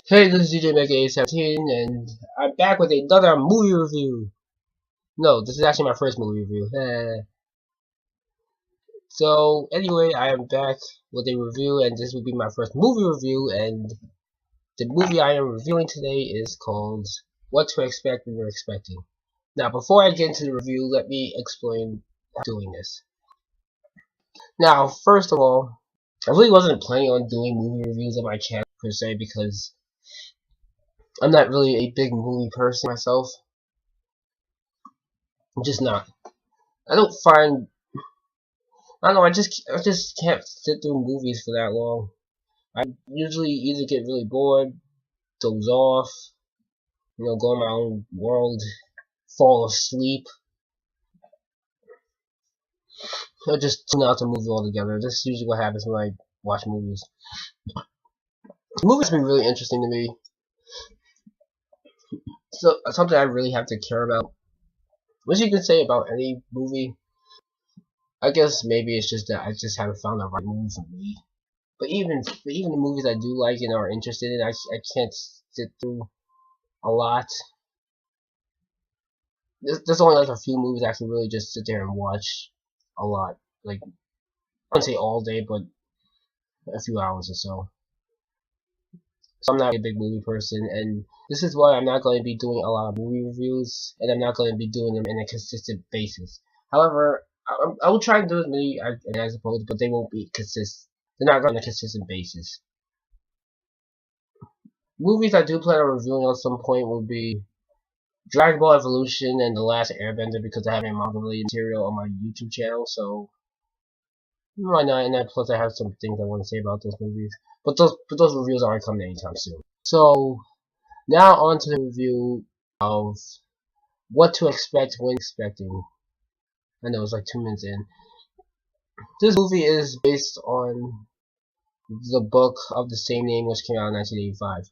Hey, this is DJ Mega 817, and I'm back with another movie review. No, this is actually my first movie review. So, anyway, I am back with a review, and this will be my first movie review, and the movie I am reviewing today is called What to Expect When You're Expecting. Now, before I get into the review, let me explain how I'm doing this. Now, first of all, I really wasn't planning on doing movie reviews on my channel, per se, because I'm not really a big movie person myself. I'm just not. I don't find I don't know. I just can't sit through movies for that long. I usually either get really bored, doze off, go in my own world, fall asleep, or just tune out the movie altogether. This is usually what happens when I watch movies. Movies have been really interesting to me. So something I really have to care about. Which you can say about any movie. I guess maybe it's just that I just haven't found the right movie for me. But even the movies I do like and are interested in, I can't sit through a lot. There's only like a few movies I can really just sit there and watch a lot. Like, I wouldn't say all day, but a few hours or so. So I'm not a big movie person, and this is why I'm not going to be doing a lot of movie reviews, and I'm not going to be doing them in a consistent basis. However, I will try and do as many as I suppose, but they won't be consistent. They're not on a consistent basis. Movies I do plan on reviewing at some point will be Dragon Ball Evolution and The Last Airbender, because I have a manga-related material on my YouTube channel, so why not? And then plus I have some things I want to say about those movies. But those reviews aren't coming anytime soon. So now on to the review of What to Expect When Expecting. I know it's like 2 minutes in. This movie is based on the book of the same name, which came out in 1985.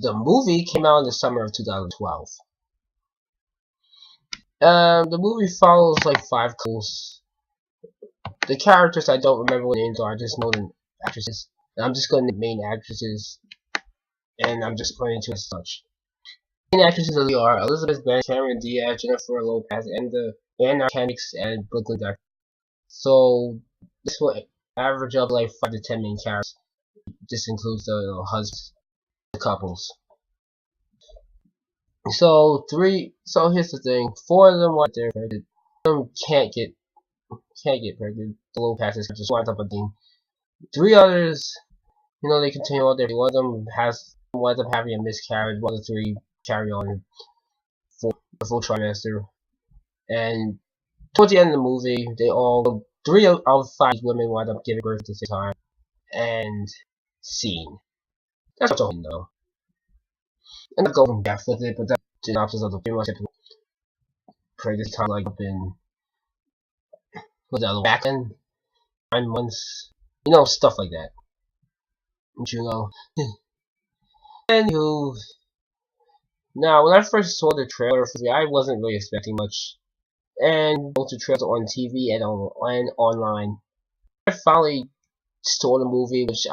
The movie came out in the summer of 2012. The movie follows like 5 couples. The characters I don't remember what names are. I just know the actresses. And I'm just going to main actresses, and I'm just going to as such. Main actresses are Elizabeth Banks, Cameron Diaz, Jennifer Lopez, and the Anna Kendricks and Brooklyn Decker. So this will average up like 5 to 10 main characters. This includes the husbands, the couples. So here's the thing. 4 of them want their pregnant. 1 of them can't get pregnant. The low passes just winds up being 3 others. They continue on there. 1 of them winds up having a miscarriage. 1 of the 3 carry on for the full trimester. And towards the end of the movie, 3 out of 5 women wind up giving birth at the same time. And scene. That's what's all though. And I'm going back with it, but that's the opposite of the pretty much typical pregnancy time, like up in back in 9 months, stuff like that. Anywho, now when I first saw the trailer for it, I wasn't really expecting much, and both the trailers on TV and online. I finally saw the movie, which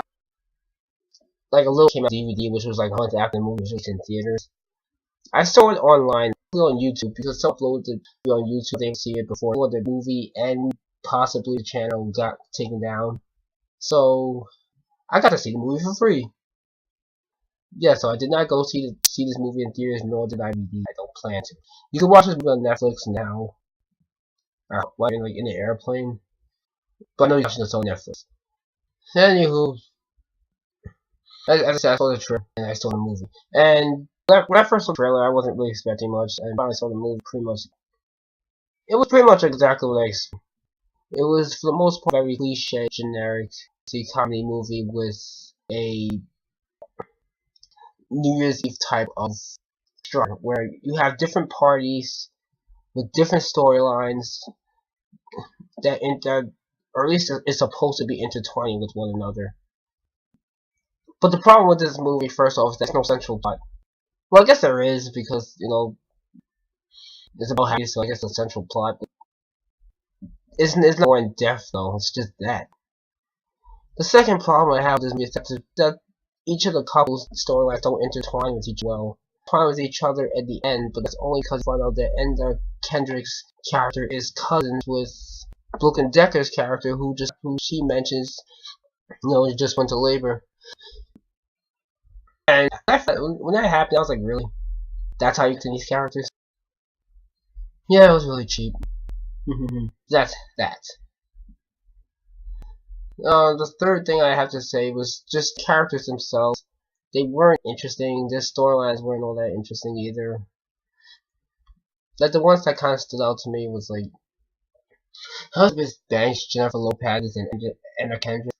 like a little came out DVD, which was like a month after the movie was released in theaters. I saw it online, on YouTube, because some uploaded it on YouTube. They see it before the movie and possibly the channel got taken down. So I got to see the movie for free. Yeah, so I did not go see this movie in theaters, nor did I DVD. I don't plan to. You can watch this movie on Netflix now. Like in the airplane. But I know you're watching this on Netflix. Anywho, as I said, I saw the trailer and I saw the movie. And when I first saw the trailer, I wasn't really expecting much, and finally saw the movie. It was pretty much exactly what I expected. It was, for the most part, very cliche, generic, comedy movie with a New Year's Eve type of structure, where you have different parties with different storylines that, or at least is supposed to be intertwining with one another. But the problem with this movie, first off, is there's no central plot. Well, I guess there is, because, it's about happy, so I guess the central plot. It's not more in depth, though. It's just that. The second problem I have with this movie is that each of the couples' storylines don't intertwine with each well. Intertwine with each other at the end, but that's only because we find out that Enda Kendrick's character is cousins with Brooke and Decker's character, who she mentions, just went to labor. And when that happened, I was like, really? That's how you do these characters? Yeah, it was really cheap. That's that. The third thing I have to say was just characters themselves. They weren't interesting. Their storylines weren't all that interesting either. Like, the ones that kind of stood out to me was like Elizabeth Banks, Jennifer Lopez, and Anna Kendrick.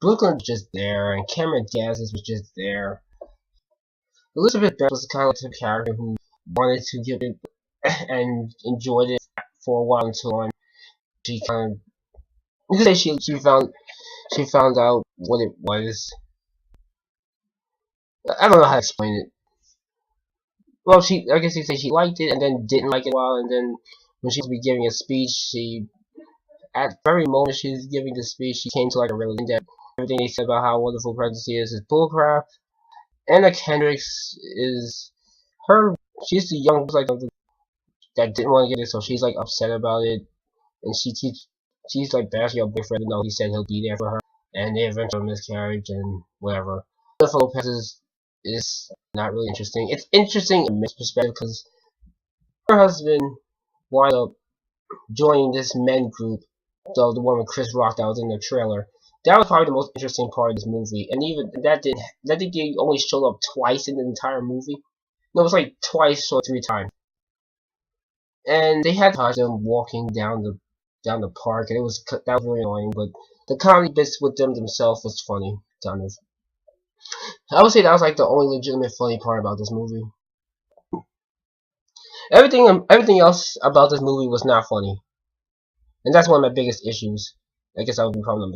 Brooklyn was just there, and Cameron Diaz was just there. Elizabeth Banks was kind of like the character who wanted to give it and enjoyed it for a while until she kind of, you could say she found out what it was. I don't know how to explain it. Well, I guess you could say she liked it and then didn't like it a while, and then when she was be giving a speech, at the very moment she was giving the speech, she came to like a realization that everything they said about how wonderful pregnancy is bullcrap. Anna Kendrick's is she's the young like that didn't want to get it, so she's like upset about it, and she's like bashing her boyfriend, even though he said he'll be there for her, and they eventually miscarriage and whatever. Jennifer Lopez is not really interesting. It's interesting in Miss perspective because her husband wound up joining this men group, the one with Chris Rock that was in the trailer. That was probably the most interesting part of this movie, and even that think they only showed up twice in the entire movie. No, it was like twice or 3 times. And they had them walking down the park, and that was really annoying. But the comedy bits with them themselves was funny, kind of. I would say that was like the only legitimate funny part about this movie. Everything else about this movie was not funny, and that's one of my biggest issues. I guess that would be problem.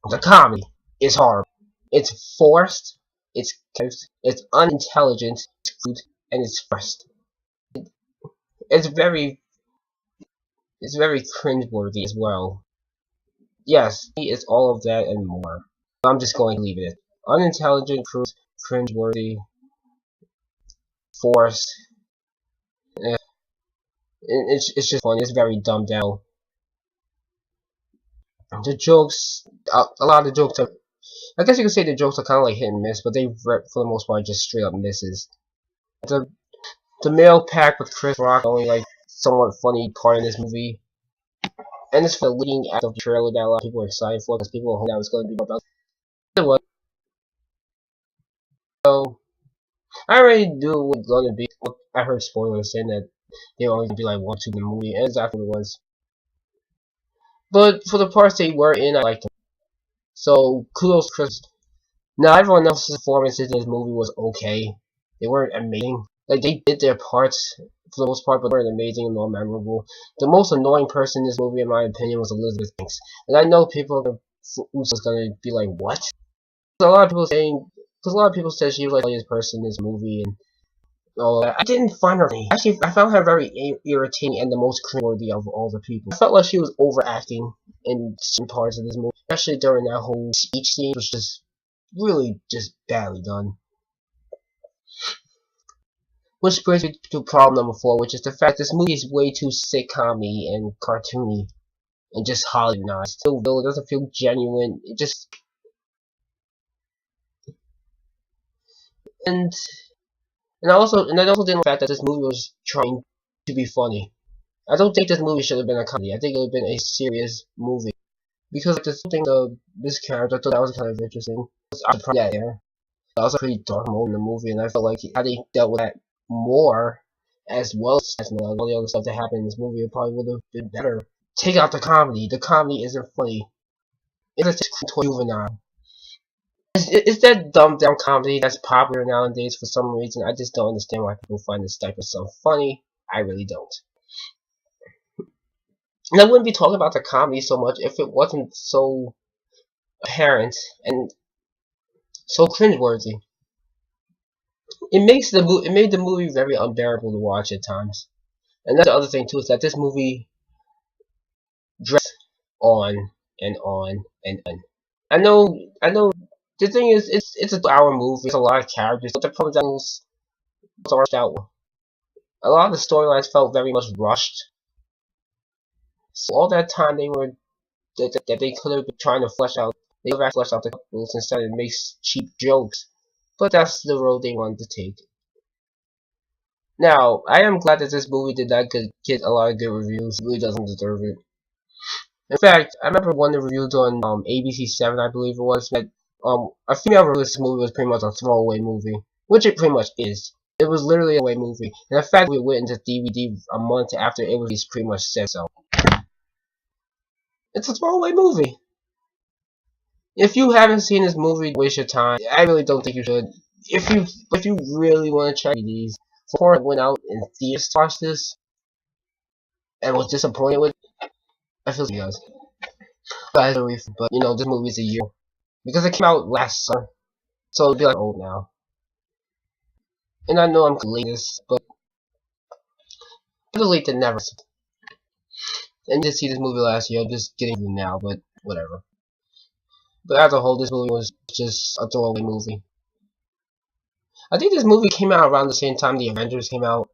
The comedy is horrible. It's forced. It's unintelligent. It's crude, and it's forced. It's very cringeworthy as well. Yes, it's all of that and more. I'm just going to leave it. Unintelligent, crude, cringeworthy, forced. It's just funny. It's very dumbed down. The jokes, a lot of the jokes are, I guess you could say the jokes are kind of like hit and miss, but they, for the most part, just straight up misses. The male pack with Chris Rock, only like somewhat funny part in this movie, and it's for the leading act of the trailer that a lot of people are excited for because people hoped that was going to be about. It was. So I already knew what it was going to be. I heard spoilers saying that they were only going to be like 1 or 2 in the movie, and exactly what it was. But for the parts they were in, I liked them. So kudos to Chris. Now everyone else's performances in this movie was okay. They weren't amazing. Like, they did their parts for the most part, but they weren't amazing nor memorable. The most annoying person in this movie, in my opinion, was Elizabeth Banks. And I know people who's just gonna be like, what? A lot of people said she was like the funniest person in this movie, and all that. I didn't find her funny. Actually, I found her very irritating and the most cringeworthy of all the people. I felt like she was overacting in some parts of this movie, especially during that whole speech scene, which was just really just badly done. Which brings me to problem number 4, which is the fact this movie is way too sitcom-y and cartoony and just Hollywoodized. It doesn't feel genuine. It just and I also didn't like the fact that this movie was trying to be funny. I don't think this movie should have been a comedy. I think it would have been a serious movie because like, there's something this character. I thought that was kind of interesting. I was surprised there. That was a pretty dark moment in the movie, and I felt like had they dealt with that more, as well as all the other stuff that happened in this movie, it probably would have been better. Take out the comedy. The comedy isn't funny. It's just juvenile. It's that dumbed down comedy that's popular nowadays for some reason. I just don't understand why people find this type of stuff funny. I really don't. And I wouldn't be talking about the comedy so much if it wasn't so apparent and so cringeworthy. It made the movie very unbearable to watch at times. And that's the other thing too, is that this movie drags on and on and on. I know The thing is, it's a 2-hour movie. It's a lot of characters, but the problem is it's rushed out. A lot of the storylines felt very much rushed. So all that time that they could have been trying to flesh out, they could have fleshed out the couples instead of make cheap jokes. But that's the road they wanted to take. Now, I am glad that this movie did not get a lot of good reviews. It really doesn't deserve it. In fact, I remember one of the reviews on ABC 7, I believe it was, that a female review this movie was pretty much a throwaway movie, which it pretty much is. It was literally a throwaway movie, and the fact we went into DVD a month after it was pretty much said so. It's a throwaway movie. If you haven't seen this movie, waste your time. I really don't think you should. If you really want to check these, before I went out in theaters to watch this and was disappointed with it, I feel like you guys. But you know, this movie's a year because it came out last summer, so it'll be like old now. And I know I'm latest, but better late than never. And to see this movie last year, I'm just getting it now, but whatever. But as a whole, this movie was just a throwaway movie. I think this movie came out around the same time the Avengers came out.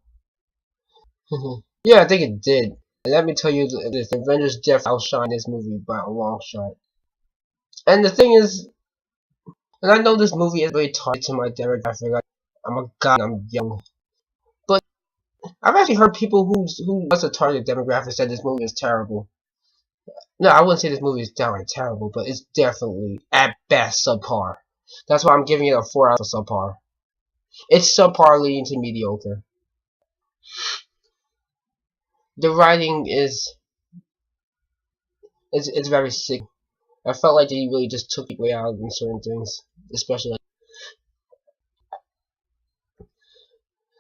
Yeah, I think it did. And let me tell you this, the Avengers definitely outshined this movie by a long shot. And the thing is, and I know this movie is very targeted to my demographic. Like, I'm young. But I've actually heard people who was a target demographic said this movie is terrible. No, I wouldn't say this movie is downright terrible, but it's definitely, at best, subpar. That's why I'm giving it a 4 out of subpar. It's subpar leading to mediocre. The writing is it's very sick. I felt like they really just took it way out in certain things, especially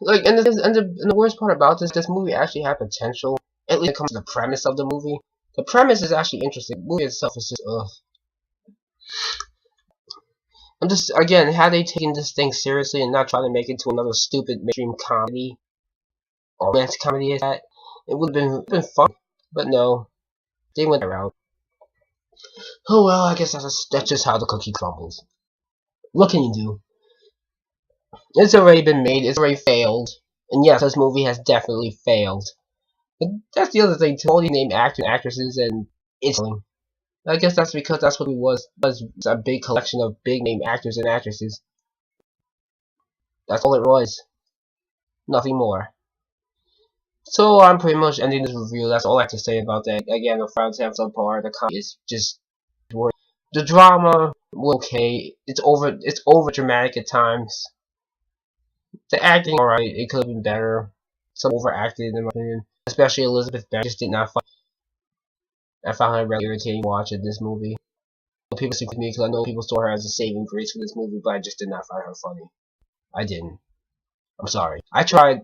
and the worst part about this movie actually had potential. At least when it comes to the premise of the movie. The premise is actually interesting. The movie itself is just ugh. I'm just again, had they taken this thing seriously and not trying to make it into another stupid mainstream comedy or romance comedy at that, it would have been fun. But no, they went that route. Oh well, I guess that's just how the cookie crumbles. What can you do? It's already been made. It's already failed. And yes, this movie has definitely failed. But that's the other thing. All these named actors and actresses, and it's. I guess that's because that's what it was a big collection of big name actors and actresses. That's all it was. Nothing more. So I'm pretty much ending this review. That's all I have to say about that. Again, the fans have subpar. The comedy is just the drama was okay. It's over dramatic at times. The acting alright. It could have been better. Some overacted in my opinion. Especially Elizabeth Banks. Just did not find. I found her really irritating watching this movie. People speak with me because I know people saw her as a saving grace for this movie, but I just did not find her funny. I didn't. I'm sorry. I tried.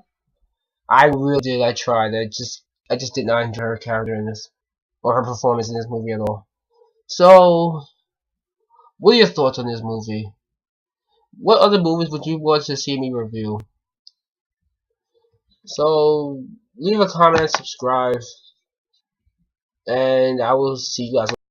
I really did. I tried. I just did not enjoy her character in this, or her performance in this movie at all. So, what are your thoughts on this movie? What other movies would you want to see me review? So, leave a comment, subscribe, and I will see you guys later.